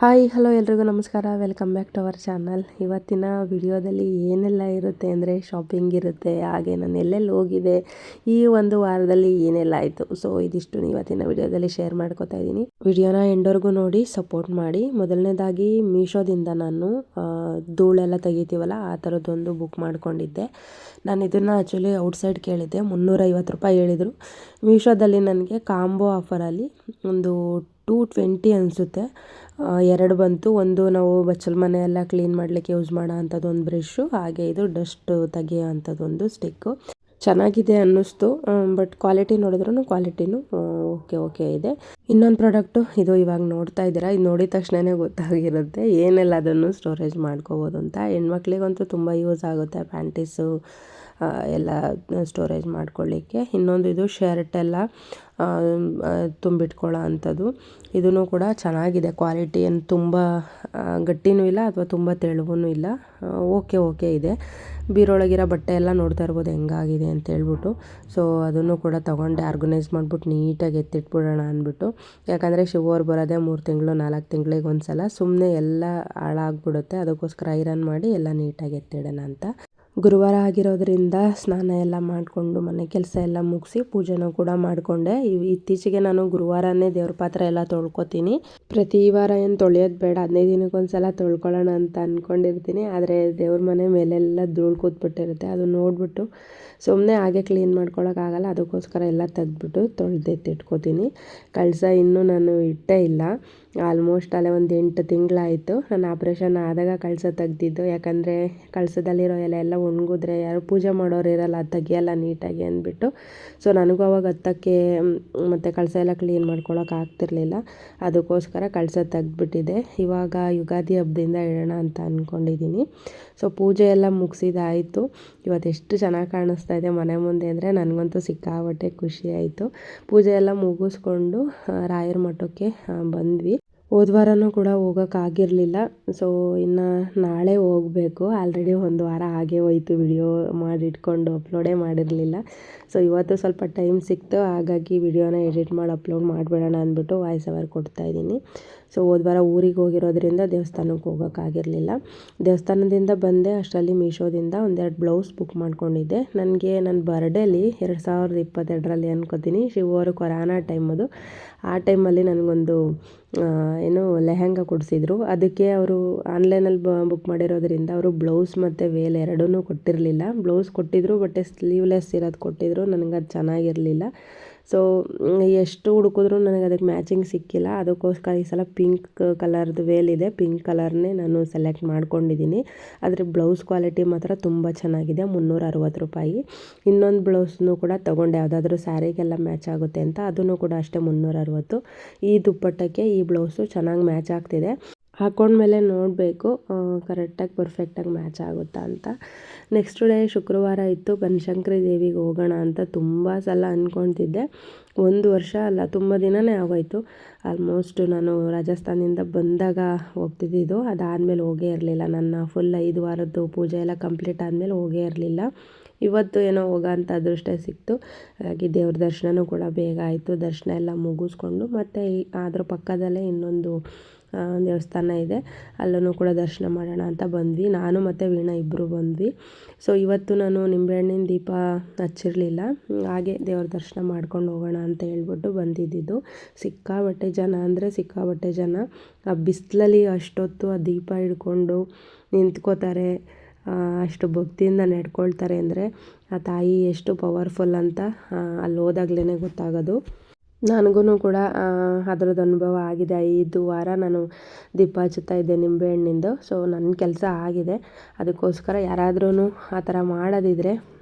Hi hello ಎಲ್ರಿಗೂ ನಮಸ್ಕಾರ. Welcome back to our channel. ಇವತ್ತಿನ ವಿಡಿಯೋದಲ್ಲಿ ಏನೆಲ್ಲ ಇರುತ್ತೆ ಅಂದರೆ ಶಾಪಿಂಗ್ ಇರುತ್ತೆ, ಹಾಗೆ ನಾನು ಎಲ್ಲೆಲ್ಲಿ ಹೋಗಿದೆ, ಈ ಒಂದು ವಾರದಲ್ಲಿ ಏನೆಲ್ಲ ಆಯಿತು, ಸೊ ಇದಿಷ್ಟು ಇವತ್ತಿನ ವಿಡಿಯೋದಲ್ಲಿ ಶೇರ್ ಮಾಡ್ಕೋತಾ ಇದ್ದೀನಿ. ವಿಡಿಯೋನ ಎಂಡವರೆಗೂ ನೋಡಿ ಸಪೋರ್ಟ್ ಮಾಡಿ. ಮೊದಲನೇದಾಗಿ ಮೀಶೋದಿಂದ ನಾನು ಧೂಳೆಲ್ಲ ತೆಗಿತೀವಲ್ಲ ಆ ಥರದ್ದೊಂದು ಬುಕ್ ಮಾಡ್ಕೊಂಡಿದ್ದೆ. ನಾನು ಇದನ್ನು ಆ್ಯಕ್ಚುಲಿ ಔಟ್ಸೈಡ್ ಕೇಳಿದ್ದೆ, 350 ರೂಪಾಯಿ ಹೇಳಿದರು. ಮೀಶೋದಲ್ಲಿ ನನಗೆ ಕಾಂಬೋ ಆಫರಲ್ಲಿ ಒಂದು 220 ಅನಿಸುತ್ತೆ, ಎರಡು ಬಂತು. ಒಂದು ನಾವು ಬಚ್ಚಲ ಮನೆ ಎಲ್ಲ ಕ್ಲೀನ್ ಮಾಡಲಿಕ್ಕೆ ಯೂಸ್ ಮಾಡೋ ಅಂಥದ್ದು ಒಂದು ಬ್ರಷು, ಹಾಗೆ ಇದು ಡಸ್ಟ್ ತೆಗಿಯೋ ಅಂಥದ್ದೊಂದು ಸ್ಟಿಕ್ಕು. ಚೆನ್ನಾಗಿದೆ ಅನ್ನಿಸ್ತು, ಬಟ್ ಕ್ವಾಲಿಟಿ ನೋಡಿದ್ರೂ ಕ್ವಾಲಿಟಿನೂ ಓಕೆ ಇದೆ. ಇನ್ನೊಂದು ಪ್ರಾಡಕ್ಟು ಇದು ಇವಾಗ ನೋಡ್ತಾ ಇದ್ದೀರಾ, ಇದು ನೋಡಿದ ತಕ್ಷಣವೇ ಗೊತ್ತಾಗಿರುತ್ತೆ ಏನೆಲ್ಲ ಅದನ್ನು ಸ್ಟೋರೇಜ್ ಮಾಡ್ಕೋಬೋದು ಅಂತ. ಹೆಣ್ಮಕ್ಳಿಗಂತೂ ತುಂಬ ಯೂಸ್ ಆಗುತ್ತೆ, ಪ್ಯಾಂಟೀಸು ಎಲ್ಲ ಸ್ಟೋರೇಜ್ ಮಾಡ್ಕೊಳ್ಳಿಕ್ಕೆ. ಇನ್ನೊಂದು ಇದು ಶರ್ಟ್ ಎಲ್ಲ ತುಂಬಿಟ್ಕೊಳ್ಳೋ ಅಂಥದ್ದು. ಇದೂ ಕೂಡ ಚೆನ್ನಾಗಿದೆ, ಕ್ವಾಲಿಟಿ ಏನು ತುಂಬ ಗಟ್ಟಿನೂ ಇಲ್ಲ ಅಥವಾ ತುಂಬ ತೆಳುವೂ ಇಲ್ಲ, ಓಕೆ ಇದೆ. ಬೀರೊಳಗಿರೋ ಬಟ್ಟೆ ಎಲ್ಲ ನೋಡ್ತಾ ಇರ್ಬೋದು ಹೆಂಗಾಗಿದೆ ಅಂತ ಹೇಳ್ಬಿಟ್ಟು. ಸೊ ಅದನ್ನು ಕೂಡ ತೊಗೊಂಡೆ, ಆರ್ಗನೈಸ್ ಮಾಡಿಬಿಟ್ಟು ನೀಟಾಗಿ ಎತ್ತಿಟ್ಬಿಡೋಣ ಅಂದ್ಬಿಟ್ಟು. ಯಾಕಂದರೆ ಶಿವವ್ರು ಬರೋದೇ 3 ತಿಂಗಳು 4 ತಿಂಗಳಿಗೆ ಒಂದು ಸಲ, ಸುಮ್ಮನೆ ಎಲ್ಲ ಹಾಳಾಗ್ಬಿಡುತ್ತೆ. ಅದಕ್ಕೋಸ್ಕರ ಐರನ್ ಮಾಡಿ ಎಲ್ಲ ನೀಟಾಗಿ ಎತ್ತಿಡೋಣ ಅಂತ. ಗುರುವಾರ ಆಗಿರೋದ್ರಿಂದ ಸ್ನಾನ ಎಲ್ಲ ಮಾಡಿಕೊಂಡು ಮನೆ ಕೆಲಸ ಎಲ್ಲ ಮುಗಿಸಿ ಪೂಜೆನೂ ಕೂಡ ಮಾಡಿಕೊಂಡೆ. ಇತ್ತೀಚೆಗೆ ನಾನು ಗುರುವಾರನೇ ದೇವ್ರ ಪಾತ್ರೆ ಎಲ್ಲ ತೊಳ್ಕೊತೀನಿ. ಪ್ರತಿ ವಾರ ಏನು ತೊಳೆಯೋದು ಬೇಡ, 15 ದಿನಕ್ಕೊಂದು ಸಲ ತೊಳ್ಕೊಳ್ಳೋಣ ಅಂತ ಅಂದ್ಕೊಂಡಿರ್ತೀನಿ. ಆದರೆ ದೇವ್ರ ಮನೆ ಮೇಲೆಲ್ಲ ಧೂಳು ಕೂತ್ಬಿಟ್ಟಿರುತ್ತೆ, ಅದು ನೋಡಿಬಿಟ್ಟು ಸುಮ್ಮನೆ ಹಾಗೆ ಕ್ಲೀನ್ ಮಾಡ್ಕೊಳಕ್ಕಾಗಲ್ಲ. ಅದಕ್ಕೋಸ್ಕರ ಎಲ್ಲ ತೆಗೆದ್ಬಿಟ್ಟು ತೊಳೆದೆತ್ತಿಟ್ಕೋತೀನಿ. ಕಳಸ ಇನ್ನೂ ನಾನು ಇಟ್ಟೇ ಇಲ್ಲ, ಆಲ್ಮೋಸ್ಟ್ ಅಲ್ಲೇ ಒಂದು 8 ತಿಂಗಳಾಯಿತು. ನಾನು ಆಪ್ರೇಷನ್ ಆದಾಗ ಕಳಸ ತೆಗ್ದಿದ್ದು, ಯಾಕಂದರೆ ಕಳಸದಲ್ಲಿರೋ ಎಲೆ ಎಲ್ಲ ಒಣಗಿದ್ರೆ ಯಾರು ಪೂಜೆ ಮಾಡೋರು ಇರಲ್ಲ, ತೆಗಿಯಲ್ಲ ನೀಟಾಗಿ ಅಂದ್ಬಿಟ್ಟು. ಸೊ ನನಗೂ ಅವಾಗ ಹತ್ತಕ್ಕೆ ಮತ್ತು ಕಳಸ ಎಲ್ಲ ಕ್ಲೀನ್ ಮಾಡ್ಕೊಳಕ್ಕೆ ಆಗ್ತಿರ್ಲಿಲ್ಲ. ಅದಕ್ಕೋಸ್ಕರ ಕಳಸ ತೆಗ್ದುಬಿಟ್ಟಿದೆ. ಇವಾಗ ಯುಗಾದಿ ಹಬ್ಬದಿಂದ ಇಡೋಣ ಅಂತ ಅಂದ್ಕೊಂಡಿದ್ದೀನಿ. ಸೊ ಪೂಜೆ ಎಲ್ಲ ಮುಗಿಸಿದಾಯಿತು. ಇವತ್ತು ಎಷ್ಟು ಚೆನ್ನಾಗಿ ಕಾಣಿಸ್ತಾ ಇದೆ ಮನೆ ಮುಂದೆ ಅಂದರೆ ನನಗಂತೂ ಸಿಕ್ಕಾಪಟ್ಟೆ ಖುಷಿ ಆಯಿತು. ಪೂಜೆ ಎಲ್ಲ ಮುಗಿಸ್ಕೊಂಡು ರಾಯರ ಮಠಕ್ಕೆ ಬಂದ್ವಿ. ಹೋದ ವಾರನೂ ಕೂಡ ಹೋಗೋಕ್ಕಾಗಿರಲಿಲ್ಲ. ಸೊ ಇನ್ನು ನಾಳೆ ಹೋಗಬೇಕು. ಆಲ್ರೆಡಿ ಒಂದು ವಾರ ಹಾಗೆ ಹೋಯ್ತು, ವಿಡಿಯೋ ಮಾಡಿಟ್ಕೊಂಡು ಅಪ್ಲೋಡೇ ಮಾಡಿರಲಿಲ್ಲ. ಸೊ ಇವತ್ತು ಸ್ವಲ್ಪ ಟೈಮ್ ಸಿಕ್ತು, ಹಾಗಾಗಿ ವಿಡಿಯೋನ ಎಡಿಟ್ ಮಾಡಿ ಅಪ್ಲೋಡ್ ಮಾಡಿಬಿಡೋಣ ಅಂದ್ಬಿಟ್ಟು ವಾಯ್ಸ್ ಓವರ್ ಕೊಡ್ತಾಯಿದ್ದೀನಿ. ಸೊ ಹೋದ ವಾರ ಊರಿಗೆ ಹೋಗಿರೋದ್ರಿಂದ ದೇವಸ್ಥಾನಕ್ಕೆ ಹೋಗೋಕ್ಕಾಗಿರಲಿಲ್ಲ. ದೇವಸ್ಥಾನದಿಂದ ಬಂದೆ ಅಷ್ಟರಲ್ಲಿ ಮೀಶೋದಿಂದ ಒಂದೆರಡು ಬ್ಲೌಸ್ ಬುಕ್ ಮಾಡ್ಕೊಂಡಿದ್ದೆ. ನನಗೆ ನನ್ನ ಬರ್ಡೇಲಿ 2022ರಲ್ಲಿ ಅನ್ಕೋತೀನಿ, ಶಿವರು ಕೊರೋನಾ ಟೈಮ್ ಅದು. ಆ ಟೈಮಲ್ಲಿ ನನಗೊಂದು ಲೆಹಂಗಾ ಕೊಡಿಸಿದ್ರು. ಅದಕ್ಕೆ ಅವರು ಆನ್ಲೈನಲ್ಲಿ ಬುಕ್ ಮಾಡಿರೋದ್ರಿಂದ ಅವರು ಬ್ಲೌಸ್ ಮತ್ತು ವೇಲ್ ಎರಡೂ ಕೊಟ್ಟಿರಲಿಲ್ಲ. ಬ್ಲೌಸ್ ಕೊಟ್ಟಿದ್ರು, ಬಟ್ ಸ್ಲೀವ್ಲೆಸ್ ಇರೋದು ಕೊಟ್ಟಿದ್ರು. ನನಗೆ ಅದು ಚೆನ್ನಾಗಿರಲಿಲ್ಲ. ಸೊ ಎಷ್ಟು ಹುಡುಕಿದ್ರು ನನಗೆ ಅದಕ್ಕೆ ಮ್ಯಾಚಿಂಗ್ ಸಿಕ್ಕಿಲ್ಲ. ಅದಕ್ಕೋಸ್ಕರ ಈ ಸಲ ಪಿಂಕ್ ಕಲರ್ದು ವೇಲ್ ಇದೆ, ಪಿಂಕ್ ಕಲರ್ನೇ ನಾನು ಸೆಲೆಕ್ಟ್ ಮಾಡ್ಕೊಂಡಿದ್ದೀನಿ. ಆದರೆ ಬ್ಲೌಸ್ ಕ್ವಾಲಿಟಿ ಮಾತ್ರ ತುಂಬ ಚೆನ್ನಾಗಿದೆ, 360 ರೂಪಾಯಿ. ಇನ್ನೊಂದು ಬ್ಲೌಸ್ನೂ ಕೂಡ ತೊಗೊಂಡೆ, ಯಾವುದಾದ್ರೂ ಸ್ಯಾರಿಗೆಲ್ಲ ಮ್ಯಾಚ್ ಆಗುತ್ತೆ ಅಂತ. ಅದನ್ನು ಕೂಡ ಅಷ್ಟೇ 360. ಈ ದುಪ್ಪಟ್ಟಕ್ಕೆ ಈ ಬ್ಲೌಸು ಚೆನ್ನಾಗಿ ಮ್ಯಾಚ್ ಆಗ್ತಿದೆ. ಹಾಕೊಂಡ್ಮೇಲೆ ನೋಡಬೇಕು ಕರೆಕ್ಟಾಗಿ ಪರ್ಫೆಕ್ಟಾಗಿ ಮ್ಯಾಚ್ ಆಗುತ್ತಾ ಅಂತ. ನೆಕ್ಸ್ಟ್ ಡೇ ಶುಕ್ರವಾರ ಇತ್ತು, ಬನಶಂಕರಿ ದೇವಿಗೆ ಹೋಗೋಣ ಅಂತ ತುಂಬ ಸಲ ಅಂದ್ಕೊತಿದ್ದೆ. 1 ವರ್ಷ ಅಲ್ಲ, ತುಂಬ ದಿನವೇ ಆಗೋಯ್ತು. ಆಲ್ಮೋಸ್ಟ್ ನಾನು ರಾಜಸ್ಥಾನದಿಂದ ಬಂದಾಗ ಹೋಗ್ತಿದ್ದಿದ್ದು, ಅದಾದಮೇಲೆ ಹೋಗೇ ಇರಲಿಲ್ಲ. ನನ್ನ ಫುಲ್ 5 ವಾರದ್ದು ಪೂಜೆ ಎಲ್ಲ ಕಂಪ್ಲೀಟ್ ಆದಮೇಲೆ ಹೋಗೇ ಇರಲಿಲ್ಲ. ಇವತ್ತು ಏನೋ ಹೋಗೋ ಅಂಥ ಅದೃಷ್ಟ ಸಿಕ್ತು. ಹಾಗಾಗಿ ದೇವ್ರ ದರ್ಶನವೂ ಕೂಡ ಬೇಗ ಆಯಿತು. ದರ್ಶನ ಎಲ್ಲ ಮುಗಿಸ್ಕೊಂಡು ಮತ್ತು ಅದ್ರ ಪಕ್ಕದಲ್ಲೇ ಇನ್ನೊಂದು ದೇವಸ್ಥಾನ ಇದೆ, ಅಲ್ಲೂ ಕೂಡ ದರ್ಶನ ಮಾಡೋಣ ಅಂತ ಬಂದ್ವಿ. ನಾನು ಮತ್ತು ವೀಣಾ ಇಬ್ಬರು ಬಂದ್ವಿ. ಸೊ ಇವತ್ತು ನಾನು ನಿಂಬೆಹಣ್ಣಿನ ದೀಪ ಹಚ್ಚಿರಲಿಲ್ಲ, ಹಾಗೆ ದೇವ್ರ ದರ್ಶನ ಮಾಡ್ಕೊಂಡು ಹೋಗೋಣ ಅಂತ ಹೇಳ್ಬಿಟ್ಟು ಬಂದಿದ್ದಿದ್ದು. ಸಿಕ್ಕಾಬಟ್ಟೆ ಜನ ಅಂದರೆ ಸಿಕ್ಕಾಬಟ್ಟೆ ಜನ. ಆ ಬಿಸಿಲಲ್ಲಿ ಅಷ್ಟೊತ್ತು ಆ ದೀಪ ಹಿಡ್ಕೊಂಡು ನಿಂತ್ಕೋತಾರೆ, ಅಷ್ಟು ಭಕ್ತಿಯಿಂದ ನಡ್ಕೊಳ್ತಾರೆ ಅಂದರೆ ಆ ತಾಯಿ ಎಷ್ಟು ಪವರ್ಫುಲ್ ಅಂತ ಅಲ್ಲಿ ಹೋದಾಗ್ಲೇ ಗೊತ್ತಾಗೋದು. ನನಗೂ ಕೂಡ ಅದರದ್ದು ಅನುಭವ ಆಗಿದೆ. 5 ವಾರ ನಾನು ದೀಪ ಹಚ್ಚುತ್ತಾ ಇದ್ದೆ ನಿಂಬೆಹಣ್ಣಿಂದು. ಸೊ ನನ್ನ ಕೆಲಸ ಆಗಿದೆ. ಅದಕ್ಕೋಸ್ಕರ ಯಾರಾದ್ರೂ ಆ ಥರ ಮಾಡೋದಿದ್ರೆ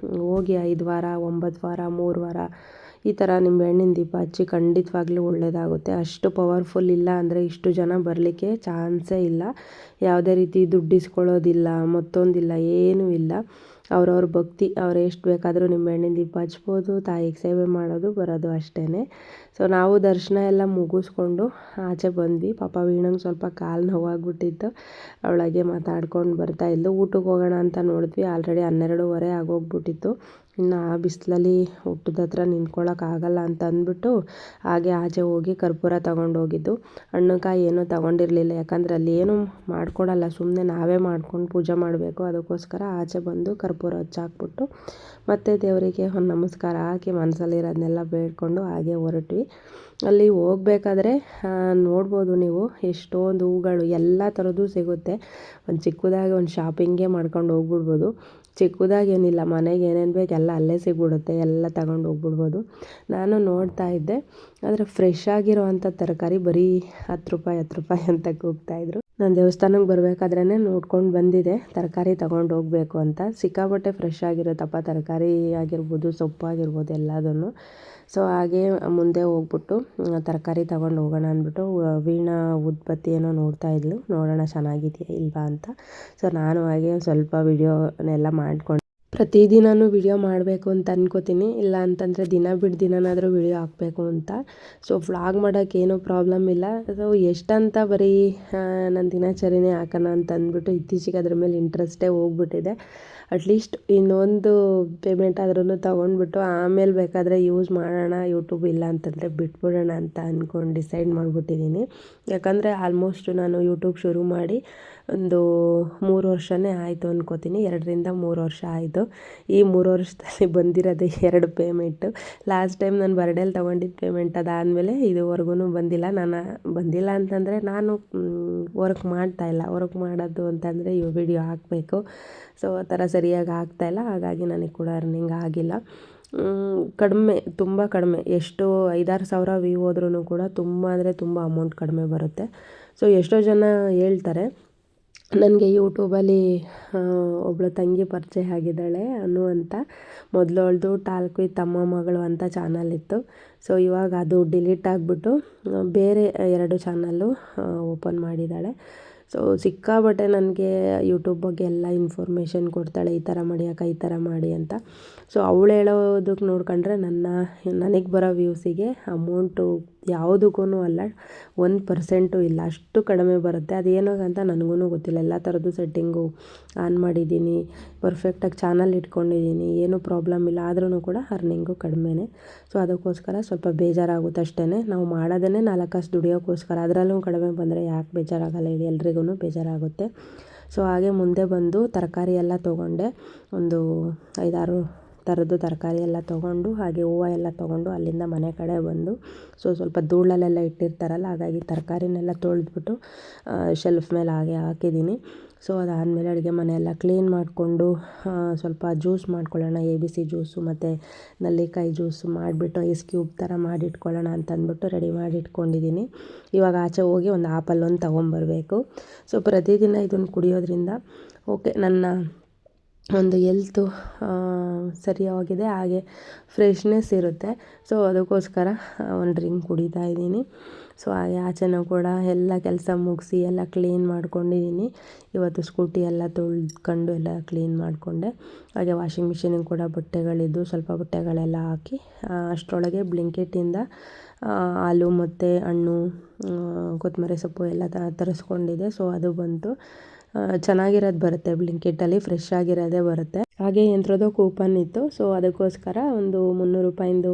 ಹೋಗಿ 5 ವಾರ 9 ವಾರ 3 ವಾರ ಈ ಥರ ನಿಂಬೆಹಣ್ಣಿನ ದೀಪ ಹಚ್ಚಿ, ಖಂಡಿತವಾಗ್ಲೂ ಒಳ್ಳೆಯದಾಗುತ್ತೆ. ಅಷ್ಟು ಪವರ್ಫುಲ್ ಇಲ್ಲ ಅಂದರೆ ಇಷ್ಟು ಜನ ಬರಲಿಕ್ಕೆ ಚಾನ್ಸೇ ಇಲ್ಲ. ಯಾವುದೇ ರೀತಿ ದುಡ್ಡು ಇಸ್ಕೊಳ್ಳೋದಿಲ್ಲ, ಮತ್ತೊಂದಿಲ್ಲ, ಏನೂ ಇಲ್ಲ. ಅವ್ರವ್ರ ಭಕ್ತಿ ಅವ್ರು ಎಷ್ಟು ಬೇಕಾದರೂ ನಿಂಬೆಹಣ್ಣಿನ ದೀಪ ಹಚ್ಬೋದು, ತಾಯಿಗೆ ಸೇವೆ ಮಾಡೋದು ಬರೋದು ಅಷ್ಟೇ. ಸೊ ನಾವು ದರ್ಶನ ಎಲ್ಲ ಮುಗಿಸ್ಕೊಂಡು ಆಚೆ ಬಂದ್ವಿ. ಪಾಪ ವೀಣಂಗೆ ಸ್ವಲ್ಪ ಕಾಲು ನೋವಾಗ್ಬಿಟ್ಟಿತ್ತು. ಅವಳಾಗೆ ಮಾತಾಡ್ಕೊಂಡು ಬರ್ತಾಯಿದ್ಲು. ಊಟಕ್ಕೆ ಹೋಗೋಣ ಅಂತ ನೋಡಿದ್ವಿ, ಆಲ್ರೆಡಿ 12:15 ಆಗೋಗ್ಬಿಟ್ಟಿತ್ತು. ಇನ್ನು ಆ ಬಿಸಿಲಲ್ಲಿ ಊಟದ ಹತ್ರ ನಿಂತ್ಕೊಳ್ಳೋಕ್ಕಾಗಲ್ಲ ಅಂತ ಅಂದ್ಬಿಟ್ಟು ಹಾಗೆ ಆಚೆ ಹೋಗಿ ಕರ್ಪೂರ ತೊಗೊಂಡೋಗಿದ್ದು. ಹಣ್ಣುಕಾಯಿ ಏನೂ ತೊಗೊಂಡಿರಲಿಲ್ಲ, ಯಾಕಂದರೆ ಅಲ್ಲಿ ಏನೂ ಮಾಡ್ಕೊಡಲ್ಲ, ಸುಮ್ಮನೆ ನಾವೇ ಮಾಡ್ಕೊಂಡು ಪೂಜೆ ಮಾಡಬೇಕು. ಅದಕ್ಕೋಸ್ಕರ ಆಚೆ ಬಂದು ಕರ್ಪೂರ ಹಚ್ಚಾಕ್ಬಿಟ್ಟು ಮತ್ತು ದೇವರಿಗೆ ಒಂದು ನಮಸ್ಕಾರ ಹಾಕಿ ಮನಸ್ಸಲ್ಲಿರೋದನ್ನೆಲ್ಲ ಬೇಡ್ಕೊಂಡು ಹಾಗೆ ಹೊರಟ್ವಿ. ಅಲ್ಲಿ ಹೋಗ್ಬೇಕಾದ್ರೆ ನೋಡ್ಬೋದು ನೀವು ಎಷ್ಟೊಂದು ಹೂಗಳು ಎಲ್ಲ ಥರದ್ದು ಸಿಗುತ್ತೆ. ಒಂದು ಚಿಕ್ಕದಾಗಿ ಒಂದು ಶಾಪಿಂಗೇ ಮಾಡ್ಕೊಂಡು ಹೋಗ್ಬಿಡ್ಬೋದು. ಚಿಕ್ಕದಾಗಿ ಏನಿಲ್ಲ, ಮನೆಗೆ ಏನೇನು ಬೇಕು ಎಲ್ಲ ಅಲ್ಲೇ ಸಿಗ್ಬಿಡುತ್ತೆ, ಎಲ್ಲ ತಗೊಂಡು ಹೋಗ್ಬಿಡ್ಬೋದು. ನಾನು ನೋಡ್ತಾ ಇದ್ದೆ, ಆದರೆ ಫ್ರೆಶ್ ಆಗಿರೋವಂಥ ತರಕಾರಿ ಬರೀ 10 ರೂಪಾಯಿ 10 ರೂಪಾಯಿ ಅಂತ ಕೂಗ್ತಾಯಿದ್ರು. ನಾನು ದೇವಸ್ಥಾನಕ್ಕೆ ಬರಬೇಕಾದ್ರೇ ನೋಡ್ಕೊಂಡು ಬಂದಿದ್ದೆ ತರಕಾರಿ ತೊಗೊಂಡು ಹೋಗಬೇಕು ಅಂತ. ಸಿಕ್ಕಾಪಟ್ಟೆ ಫ್ರೆಶ್ ಆಗಿರುತ್ತಪ್ಪ ತರಕಾರಿ ಆಗಿರ್ಬೋದು, ಸೊಪ್ಪು ಆಗಿರ್ಬೋದು ಎಲ್ಲದನ್ನು. ಸೊ ಹಾಗೆ ಮುಂದೆ ಹೋಗ್ಬಿಟ್ಟು ತರಕಾರಿ ತೊಗೊಂಡು ಹೋಗೋಣ ಅಂದ್ಬಿಟ್ಟು ವೀಣಾ ಉತ್ಪತ್ತಿ ಏನೋ ನೋಡ್ತಾ ಇದ್ಲು, ನೋಡೋಣ ಚೆನ್ನಾಗಿದೆಯಾ ಇಲ್ವಾ ಅಂತ. ಸೊ ನಾನು ಹಾಗೆ ಸ್ವಲ್ಪ ವಿಡಿಯೋನೆಲ್ಲ ಮಾಡ್ಕೊಂಡು ಪ್ರತಿದಿನವೂ ವಿಡಿಯೋ ಮಾಡಬೇಕು ಅಂತ ಅನ್ಕೋತೀನಿ, ಇಲ್ಲ ಅಂತಂದರೆ ದಿನ ಬಿಟ್ಟು ದಿನನಾದರೂ ವಿಡಿಯೋ ಹಾಕಬೇಕು ಅಂತ. ಸೊ ವ್ಲಾಗ್ ಮಾಡೋಕ್ಕೆ ಏನೂ ಪ್ರಾಬ್ಲಮ್ ಇಲ್ಲ. ಸೊ ಎಷ್ಟಂತ ಬರೀ ನನ್ನ ದಿನಚರಿನೇ ಹಾಕೋಣ ಅಂತ ಅಂದ್ಬಿಟ್ಟು ಇತ್ತೀಚೆಗೆ ಅದ್ರ ಮೇಲೆ ಇಂಟ್ರೆಸ್ಟೇ ಹೋಗ್ಬಿಟ್ಟಿದೆ. ಅಟ್ಲೀಸ್ಟ್ ಇನ್ನೊಂದು ಪೇಮೆಂಟ್ ಆದ್ರೂ ತೊಗೊಂಡ್ಬಿಟ್ಟು ಆಮೇಲೆ ಬೇಕಾದರೆ ಯೂಸ್ ಮಾಡೋಣ ಯೂಟ್ಯೂಬ್, ಇಲ್ಲ ಅಂತಂದರೆ ಬಿಟ್ಬಿಡೋಣ ಅಂತ ಅಂದ್ಕೊಂಡು ಡಿಸೈಡ್ ಮಾಡಿಬಿಟ್ಟಿದ್ದೀನಿ. ಯಾಕಂದರೆ ಆಲ್ಮೋಸ್ಟ್ ನಾನು ಯೂಟ್ಯೂಬ್ ಶುರು ಮಾಡಿ ಒಂದು 3 ವರ್ಷನೇ ಆಯಿತು ಅನ್ಕೋತೀನಿ. 2-3 ವರ್ಷ ಆಯಿತು. ಈ 3 ವರ್ಷದಲ್ಲಿ ಬಂದಿರೋದೇ 2 ಪೇಮೆಂಟು. ಲಾಸ್ಟ್ ಟೈಮ್ ನಾನು ಬರ್ಡೇಲಿ ತೊಗೊಂಡಿದ್ದ ಪೇಮೆಂಟ್ ಅದಾದಮೇಲೆ ಇದುವರೆಗೂ ಬಂದಿಲ್ಲ ಅಂತಂದರೆ ನಾನು ವರ್ಕ್ ಮಾಡ್ತಾಯಿಲ್ಲ. ವರ್ಕ್ ಮಾಡೋದು ಅಂತಂದರೆ ವಿಡಿಯೋ ಹಾಕಬೇಕು. ಸೊ ಆ ಥರ ಸರಿಯಾಗಿ ಆಗ್ತಾಯಿಲ್ಲ, ಹಾಗಾಗಿ ನನಗೆ ಕೂಡ ಅರ್ನಿಂಗ್ ಆಗಿಲ್ಲ. ಕಡಿಮೆ, ತುಂಬ ಕಡಿಮೆ, ಎಷ್ಟು 5-6 ಸಾವಿರ ವ್ಯೂ ಹೋದ್ರೂ ಕೂಡ ತುಂಬ ಅಂದರೆ ತುಂಬ ಅಮೌಂಟ್ ಕಡಿಮೆ ಬರುತ್ತೆ. ಸೊ ಎಷ್ಟೋ ಜನ ಹೇಳ್ತಾರೆ, ನನಗೆ ಯೂಟ್ಯೂಬಲ್ಲಿ ಒಬ್ಬಳು ತಂಗಿ ಪರಿಚಯ ಆಗಿದ್ದಾಳೆ ಅನು ಅಂತ. ಮೊದಲು ಅವಳದು ಟಾಲ್ಕ್ ವಿತ್ ಅಮ್ಮ ಮಗಳು ಅಂತ ಚಾನಲ್ ಇತ್ತು. ಸೊ ಇವಾಗ ಅದು ಡಿಲೀಟ್ ಆಗಿಬಿಟ್ಟು ಬೇರೆ 2 ಚಾನಲ್ಲು ಓಪನ್ ಮಾಡಿದ್ದಾಳೆ. ಸೊ ಸಿಕ್ಕಾಬಟ್ಟೆ ನನಗೆ ಯೂಟ್ಯೂಬ್ ಬಗ್ಗೆ ಎಲ್ಲ ಇನ್ಫಾರ್ಮೇಷನ್ ಕೊಡ್ತಾಳೆ, ಈ ಥರ ಮಾಡಿ ಅಕ್ಕ, ಈ ಥರ ಮಾಡಿ ಅಂತ. ಸೊ ಅವಳು ಹೇಳೋದಕ್ಕೆ ನೋಡ್ಕೊಂಡ್ರೆ ನನಗೆ ಬರೋ ವ್ಯೂಸಿಗೆ ಅಮೌಂಟು ಯಾವುದಕ್ಕೂ ಅಲ್ಲ, 1% ಇಲ್ಲ, ಅಷ್ಟು ಕಡಿಮೆ ಬರುತ್ತೆ. ಅದೇನೋ ಅಂತ ನನಗೂ ಗೊತ್ತಿಲ್ಲ. ಎಲ್ಲ ಥರದ್ದು ಸೆಟ್ಟಿಂಗು ಆನ್ ಮಾಡಿದ್ದೀನಿ, ಪರ್ಫೆಕ್ಟಾಗಿ ಚಾನಲ್ ಇಟ್ಕೊಂಡಿದ್ದೀನಿ, ಏನೂ ಪ್ರಾಬ್ಲಮ್ ಇಲ್ಲ, ಆದ್ರೂ ಕೂಡ ಅರ್ನಿಂಗು ಕಡಿಮೆನೇ. ಸೊ ಅದಕ್ಕೋಸ್ಕರ ಸ್ವಲ್ಪ ಬೇಜಾರಾಗುತ್ತೆ ಅಷ್ಟೇ. ನಾವು ಮಾಡೋದೇ 4 ಕಾಸು ದುಡಿಯೋಕ್ಕೋಸ್ಕರ, ಅದರಲ್ಲೂ ಕಡಿಮೆ ಬಂದರೆ ಯಾಕೆ ಬೇಜಾರಾಗಲ್ಲ ಹೇಳಿ, ಎಲ್ರಿಗೂ ಬೇಜಾರಾಗುತ್ತೆ. ಸೊ ಹಾಗೆ ಮುಂದೆ ಬಂದು ತರಕಾರಿ ಎಲ್ಲ ತೊಗೊಂಡೆ, ಒಂದು 5-6 ಥರದ್ದು ತರಕಾರಿ ಎಲ್ಲ ತೊಗೊಂಡು, ಹಾಗೆ ಹೂವು ಎಲ್ಲ ತೊಗೊಂಡು ಅಲ್ಲಿಂದ ಮನೆ ಕಡೆ ಬಂದು, ಸೊ ಸ್ವಲ್ಪ ಧೂಳಲ್ಲೆಲ್ಲ ಇಟ್ಟಿರ್ತಾರಲ್ಲ, ಹಾಗಾಗಿ ತರಕಾರಿನೆಲ್ಲ ತೊಳೆದ್ಬಿಟ್ಟು ಶೆಲ್ಫ್ ಮೇಲೆ ಹಾಗೆ ಹಾಕಿದ್ದೀನಿ. ಸೊ ಅದಾದಮೇಲೆ ಅಡುಗೆ ಮನೆಯೆಲ್ಲ ಕ್ಲೀನ್ ಮಾಡಿಕೊಂಡು ಸ್ವಲ್ಪ ಜ್ಯೂಸ್ ಮಾಡ್ಕೊಳ್ಳೋಣ, ABC ಜ್ಯೂಸು ಮತ್ತು ನೆಲ್ಲಿಕಾಯಿ ಜ್ಯೂಸು ಮಾಡಿಬಿಟ್ಟು ಐಸ್ ಕ್ಯೂಬ್ ಥರ ಮಾಡಿಟ್ಕೊಳ್ಳೋಣ ಅಂತ ಅಂದ್ಬಿಟ್ಟು ರೆಡಿ ಮಾಡಿ ಇಟ್ಕೊಂಡಿದ್ದೀನಿ. ಇವಾಗ ಆಚೆ ಹೋಗಿ ಒಂದು ಆಪಲ್ ಒಂದು ತೊಗೊಂಬರ್ಬೇಕು. ಸೊ ಪ್ರತಿದಿನ ಇದನ್ನು ಕುಡಿಯೋದ್ರಿಂದ ಓಕೆ, ನನ್ನ ಒಂದು ಎಲ್ತು ಸರಿಯಾಗಿದೆ, ಹಾಗೆ ಫ್ರೆಶ್ನೆಸ್ ಇರುತ್ತೆ. ಸೊ ಅದಕ್ಕೋಸ್ಕರ ಒಂದು ಡ್ರಿಂಕ್ ಕುಡಿತಾ ಇದ್ದೀನಿ. ಸೊ ಹಾಗೆ ಆಚೆನೂ ಕೂಡ ಎಲ್ಲ ಕೆಲಸ ಮುಗಿಸಿ ಎಲ್ಲ ಕ್ಲೀನ್ ಮಾಡ್ಕೊಂಡಿದ್ದೀನಿ. ಇವತ್ತು ಸ್ಕೂಟಿ ಎಲ್ಲ ತೊಳ್ಕೊಂಡು ಎಲ್ಲ ಕ್ಲೀನ್ ಮಾಡಿಕೊಂಡೆ. ಹಾಗೆ ವಾಷಿಂಗ್ ಮಿಷಿನಿಗೆ ಕೂಡ ಬಟ್ಟೆಗಳಿದ್ದು ಸ್ವಲ್ಪ ಬಟ್ಟೆಗಳೆಲ್ಲ ಹಾಕಿ ಅಷ್ಟರೊಳಗೆ ಬ್ಲಿಂಕಿಟಿಂದ ಹಾಲು ಮತ್ತು ಹಣ್ಣು, ಕೊತ್ತಂಬರಿ ಸೊಪ್ಪು ಎಲ್ಲ ತರಿಸ್ಕೊಂಡಿದ್ದೆ. ಸೊ ಅದು ಬಂತು. ಚೆನ್ನಾಗಿರೋದು ಬರುತ್ತೆ ಬ್ಲಿಂಕಿಟಲ್ಲಿ, ಫ್ರೆಶ್ ಆಗಿರೋದೇ ಬರುತ್ತೆ. ಹಾಗೆ ಯಂತ್ರದ್ದು ಕೂಪನ್ ಇತ್ತು. ಸೊ ಅದಕ್ಕೋಸ್ಕರ ಒಂದು 300 ರೂಪಾಯಿಂದು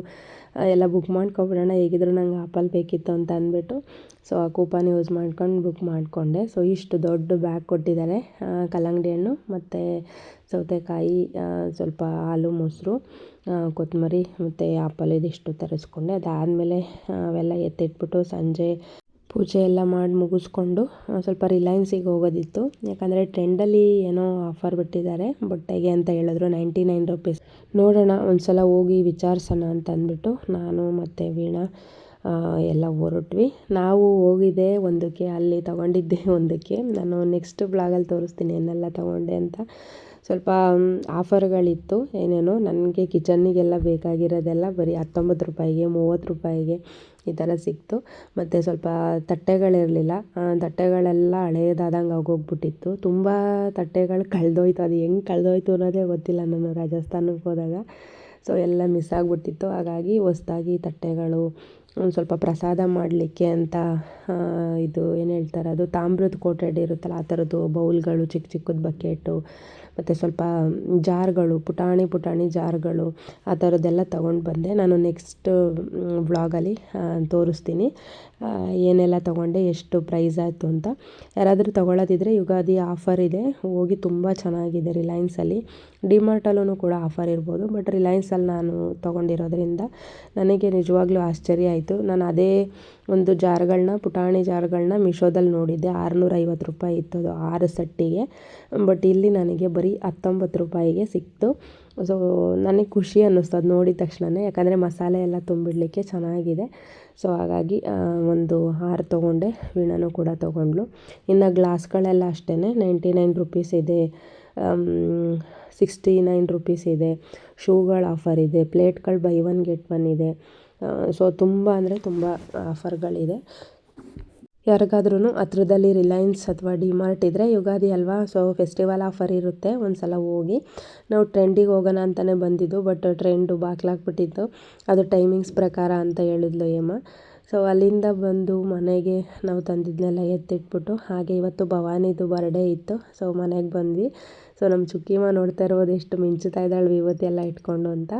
ಎಲ್ಲ ಬುಕ್ ಮಾಡ್ಕೊಬಿಡೋಣ, ಹೇಗಿದ್ರು ನಂಗೆ ಆಪಲ್ ಬೇಕಿತ್ತು ಅಂತ ಅಂದ್ಬಿಟ್ಟು ಸೊ ಆ ಕೂಪನ್ ಯೂಸ್ ಮಾಡ್ಕೊಂಡು ಬುಕ್ ಮಾಡಿಕೊಂಡೆ. ಸೊ ಇಷ್ಟು ದೊಡ್ಡ ಬ್ಯಾಗ್ ಕೊಟ್ಟಿದ್ದಾರೆ, ಕಲ್ಲಂಗಡಿ ಹಣ್ಣು ಮತ್ತು ಸೌತೆಕಾಯಿ, ಸ್ವಲ್ಪ ಹಾಲು, ಮೊಸರು, ಕೊತ್ತಂಬರಿ ಮತ್ತು ಆಪಲ್ ಇದಿಷ್ಟು ತರಿಸ್ಕೊಂಡೆ. ಅದಾದಮೇಲೆ ಅವೆಲ್ಲ ಎತ್ತಿಟ್ಬಿಟ್ಟು ಸಂಜೆ ಪೂಜೆ ಎಲ್ಲ ಮಾಡಿ ಮುಗಿಸ್ಕೊಂಡು ಸ್ವಲ್ಪ ರಿಲಯನ್ಸಿಗೆ ಹೋಗೋದಿತ್ತು. ಯಾಕಂದರೆ ಟ್ರೆಂಡಲ್ಲಿ ಏನೋ ಆಫರ್ ಬಿಟ್ಟಿದ್ದಾರೆ ಬಟ್ಟೆಗೆ ಅಂತ ಹೇಳಿದ್ರು, 99 ರೂಪೀಸ್. ನೋಡೋಣ, ಒಂದು ಸಲ ಹೋಗಿ ವಿಚಾರಿಸೋಣ ಅಂತ ಅಂದ್ಬಿಟ್ಟು ನಾನು ಮತ್ತು ವೀಣಾ ಎಲ್ಲ ಹೊರಟ್ವಿ. ನಾವು ಹೋಗಿದ್ದೆ ಒಂದಕ್ಕೆ, ಅಲ್ಲಿ ತೊಗೊಂಡಿದ್ದೆ ಒಂದಕ್ಕೆ. ನಾನು ನೆಕ್ಸ್ಟ್ ಬ್ಲಾಗಲ್ಲಿ ತೋರಿಸ್ತೀನಿ ಏನೆಲ್ಲ ತೊಗೊಂಡೆ ಅಂತ. ಸ್ವಲ್ಪ ಆಫರ್ಗಳಿತ್ತು ಏನೇನೋ. ನನಗೆ ಕಿಚನ್ನಿಗೆಲ್ಲ ಬೇಕಾಗಿರೋದೆಲ್ಲ ಬರೀ 19 ರೂಪಾಯಿಗೆ, 30 ರೂಪಾಯಿಗೆ ಈ ಥರ ಸಿಕ್ತು. ಮತ್ತು ಸ್ವಲ್ಪ ತಟ್ಟೆಗಳಿರಲಿಲ್ಲ, ತಟ್ಟೆಗಳೆಲ್ಲ ಹಳೇದಾದಂಗೆ ಆಗೋಗ್ಬಿಟ್ಟಿತ್ತು. ತುಂಬ ತಟ್ಟೆಗಳು ಕಳೆದೋಯ್ತು, ಅದು ಹೆಂಗೆ ಕಳೆದೋಯ್ತು ಅನ್ನೋದೇ ಗೊತ್ತಿಲ್ಲ ನಾನು ರಾಜಸ್ಥಾನಕ್ಕೆ ಹೋದಾಗ. ಸೊ ಎಲ್ಲ ಮಿಸ್ ಆಗಿಬಿಟ್ಟಿತ್ತು. ಹಾಗಾಗಿ ಹೊಸ್ದಾಗಿ ತಟ್ಟೆಗಳು, ಒಂದು ಸ್ವಲ್ಪ ಪ್ರಸಾದ ಮಾಡಲಿಕ್ಕೆ ಅಂತ ಇದು ಏನು ಹೇಳ್ತಾರೆ, ಅದು ತಾಮ್ರದ ಕೋಟೆಡ್ ಇರುತ್ತಲ್ಲ ಆ ಥರದ್ದು ಬೌಲ್ಗಳು, ಚಿಕ್ಕ ಚಿಕ್ಕದು ಬಕೆಟು, ಮತ್ತು ಸ್ವಲ್ಪ ಜಾರ್ಗಳು, ಪುಟಾಣಿ ಜಾರ್ಗಳು, ಆ ಥರದ್ದೆಲ್ಲ ತೊಗೊಂಡು ಬಂದೆ. ನಾನು ನೆಕ್ಸ್ಟ್ ವ್ಲಾಗಲ್ಲಿ ತೋರಿಸ್ತೀನಿ ಏನೆಲ್ಲ ತೊಗೊಂಡೆ, ಎಷ್ಟು ಪ್ರೈಸ್ ಆಯಿತು ಅಂತ. ಯಾರಾದರೂ ತೊಗೊಳ್ಳೋದಿದ್ರೆ ಯುಗಾದಿ ಆಫರ್ ಇದೆ, ಹೋಗಿ ತುಂಬ ಚೆನ್ನಾಗಿದೆ. ರಿಲಯನ್ಸಲ್ಲಿ, ಡಿಮಾರ್ಟಲ್ಲೂ ಕೂಡ ಆಫರ್ ಇರ್ಬೋದು, ಬಟ್ ರಿಲಯನ್ಸಲ್ಲಿ ನಾನು ತೊಗೊಂಡಿರೋದ್ರಿಂದ ನನಗೆ ನಿಜವಾಗ್ಲೂ ಆಶ್ಚರ್ಯ ಆಯಿತು. ನಾನು ಅದೇ ಒಂದು ಜಾರ್ಗಳನ್ನ, ಪುಟಾಣಿ ಜಾರ್ಗಳನ್ನ ಮೀಶೋದಲ್ಲಿ ನೋಡಿದ್ದೆ, 650 ರೂಪಾಯಿ ಇತ್ತು ಅದು 6 ಸೆಟ್ಟಿಗೆ. ಬಟ್ ಇಲ್ಲಿ ನನಗೆ ಬರೀ 19 ರೂಪಾಯಿಗೆ ಸಿಕ್ತು. ಸೊ ನನಗೆ ಖುಷಿ ಅನ್ನಿಸ್ತು ಅದು ನೋಡಿದ ತಕ್ಷಣವೇ, ಯಾಕಂದರೆ ಮಸಾಲೆ ಎಲ್ಲ ತುಂಬಿಡಲಿಕ್ಕೆ ಚೆನ್ನಾಗಿದೆ. ಸೊ ಹಾಗಾಗಿ ಒಂದು 6 ತೊಗೊಂಡೆ, ವೀಣಾನು ಕೂಡ ತೊಗೊಂಡ್ಳು. ಇನ್ನು ಗ್ಲಾಸ್ಗಳೆಲ್ಲ ಅಷ್ಟೇ 99 ರುಪೀಸ್ ಇದೆ, 69 ರುಪೀಸ್ ಇದೆ. ಶೂಗಳ ಆಫರ್ ಇದೆ, ಪ್ಲೇಟ್ಗಳು ಬೈ 1 ಗೆಟ್ 1 ಇದೆ. ಸೊ ತುಂಬ ಅಂದರೆ ತುಂಬ ಆಫರ್ಗಳಿದೆ. ಯಾರಿಗಾದ್ರೂ ಹತ್ರದಲ್ಲಿ ರಿಲಯನ್ಸ್ ಅಥವಾ ಡಿಮಾರ್ಟ್ ಇದ್ದರೆ, ಯುಗಾದಿ ಅಲ್ವಾ, ಸೊ ಫೆಸ್ಟಿವಲ್ ಆಫರ್ ಇರುತ್ತೆ, ಒಂದು ಸಲ ಹೋಗಿ. ನಾವು ಟ್ರೆಂಡಿಗೆ ಹೋಗೋಣ ಅಂತಲೇ ಬಂದಿದ್ದು, ಬಟ್ ಟ್ರೆಂಡು ಬಾಕ್ಲಾಗ್ಬಿಟ್ಟಿತ್ತು. ಅದು ಟೈಮಿಂಗ್ಸ್ ಪ್ರಕಾರ ಅಂತ ಹೇಳಿದ್ಲು ಹೇಮ. ಸೊ ಅಲ್ಲಿಂದ ಬಂದು ಮನೆಗೆ ನಾವು ತಂದಿದ್ದನ್ನೆಲ್ಲ ಎತ್ತಿಟ್ಬಿಟ್ಟು, ಹಾಗೆ ಇವತ್ತು ಭವಾನಿದು ಬರ್ಡೇ ಇತ್ತು. ಸೊ ಮನೆಗೆ ಬಂದ್ವಿ. ಸೊ ನಮ್ಮ ಚುಕ್ಕಿಮ್ಮ ನೋಡ್ತಾ ಇರ್ಬೋದು ಎಷ್ಟು ಮಿಂಚುತ್ತಾ ಇದ್ದಾಳೆ ವಿಭೂತಿ ಎಲ್ಲ ಇಟ್ಕೊಂಡು ಅಂತ.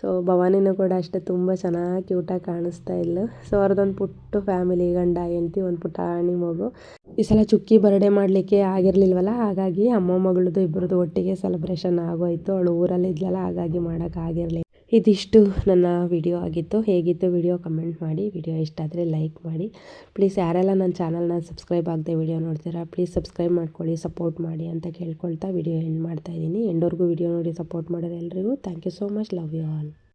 ಸೊ ಭವಾನಿನೂ ಕೂಡ ಅಷ್ಟೇ ತುಂಬ ಚೆನ್ನಾಗಿ ಕ್ಯೂಟಾಗಿ ಕಾಣಿಸ್ತಾ ಇದ್ಲು. ಸೊ ಅವ್ರದ್ದೊಂದು ಪುಟ್ಟ ಫ್ಯಾಮಿಲಿ, ಗಂಡ ಹೆಂಡ್ತಿ, ಒಂದು ಪುಟಾಣಿ ಮಗು. ಈ ಸಲ ಚುಕ್ಕಿ ಬರ್ಡೇ ಮಾಡಲಿಕ್ಕೆ ಆಗಿರಲಿಲ್ವಲ್ಲ, ಹಾಗಾಗಿ ಅಮ್ಮ ಮಗಳದ್ದು ಇಬ್ಬರದ್ದು ಒಟ್ಟಿಗೆ ಸೆಲೆಬ್ರೇಷನ್ ಆಗೋಯಿತು. ಅವಳು ಊರಲ್ಲಿ ಇದ್ಲಲ್ಲ, ಹಾಗಾಗಿ ಮಾಡೋಕ್ಕಾಗಿರಲಿಲ್ಲ. ಇದಿಷ್ಟು ನನ್ನ ವಿಡಿಯೋ ಆಗಿತ್ತು. ಹೇಗಿತ್ತು ವಿಡಿಯೋ ಕಮೆಂಟ್ ಮಾಡಿ. ವಿಡಿಯೋ ಇಷ್ಟ ಆದರೆ ಲೈಕ್ ಮಾಡಿ. ಪ್ಲೀಸ್ ಯಾರೆಲ್ಲ ನನ್ನ ಚಾನಲ್ನ ಸಬ್ಸ್ಕ್ರೈಬ್ ಆಗದೆ ವಿಡಿಯೋ ನೋಡ್ತೀರಾ, ಪ್ಲೀಸ್ ಸಬ್ಸ್ಕ್ರೈಬ್ ಮಾಡ್ಕೊಳ್ಳಿ, ಸಪೋರ್ಟ್ ಮಾಡಿ ಅಂತ ಕೇಳ್ಕೊಳ್ತಾ ವಿಡಿಯೋ ಎಂಡ್ ಮಾಡ್ತಾಯಿದ್ದೀನಿ. ಎಂಡ್ವರೆಗೂ ವಿಡಿಯೋ ನೋಡಿ ಸಪೋರ್ಟ್ ಮಾಡೋರು ಎಲ್ರಿಗೂ thank you so much. Love you all.